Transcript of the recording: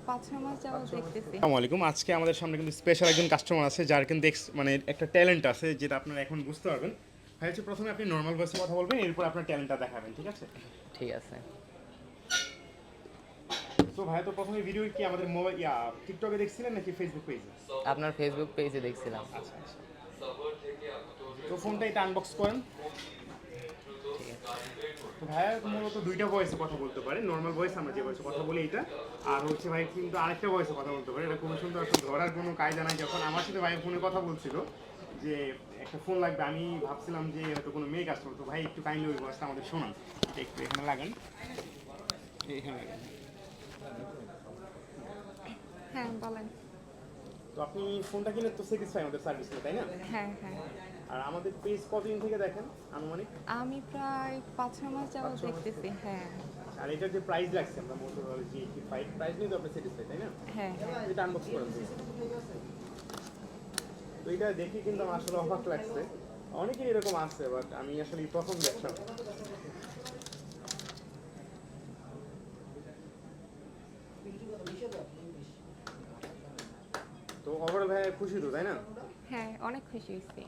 5-6 মাস যাবত দেখতেছি। আসসালামু আলাইকুম। আজকে আমাদের সামনে কিন্তু স্পেশাল একজন কাস্টমার আছে যার কিন্তু মানে একটা ট্যালেন্ট আছে যেটা আপনারা এখন বুঝতে পারবেন। ভাই হচ্ছে প্রথমে আপনি নর্মাল ভয়েসে কথা বলবেন, এরপর আপনার ট্যালেন্টটা দেখাবেন, ঠিক আছে? ঠিক আছে। তো ভাই, তো প্রথমে ভিডিও কি আমাদের মোবাইল টিকটকে দেখছিলেন নাকি ফেসবুক পেজে? আপনার ফেসবুক পেজে দেখছিলাম। আচ্ছা আচ্ছা। তো ফোনটা এটা আনবক্স করেন। ঠিক আছে। তো ভাইয়া মূলত দুইটা ভয়েসে কথা বলতে পারে, নর্মাল ভয়েস আমরা যে ভয়েসে কথা বলি এটা, আর হচ্ছে ভাই কিন্তু আরেকটা ভয়েসে কথা বলতে পারে। এটা খুব সুন্দর, আসলে ধরার কোনো কায়দা নাই। যখন আমার সাথে ভাই ফোনে কথা বলছিল যে একটা ফোন লাগবে, আমি ভাবছিলাম যে হয়তো কোনো মেয়ে কাস্টমার, তো ভাই একটু কাইন্ডলি ওই ভয়েসটা আমাদের শোনান। এটা একটু এখানে লাগান, এখানে লাগান। হ্যাঁ, বলেন। তো আপনি ফোনটা কিনে তো স্যাটিসফাই আমাদের সার্ভিস নিয়ে, তাই না? হ্যাঁ, হ্যাঁ। আর আমাদের পেজ কতদিন থেকে দেখেন আনুমানিক? আমি প্রায় 5-6 মাস যাবত 5-6 মাস দেখতেছি। হ্যাঁ, আর এটার যে প্রাইস লাগছে আমরা মোটোরোলা G85 প্রাইস নিয়ে তো আপনি স্যাটিসফাই, তাই না? হ্যাঁ। এটা আনবক্স করেন please। তো এটা দেখে কিন্তু আমার আসলে অবাক লাগছে। অনেকেই এরকম আছে, বাট আমি আসলে এই প্রথম দেখলাম। তো ওভারঅল ভাই খুশি তো, তাই না? হ্যাঁ, অনেক খুশি হয়েছি।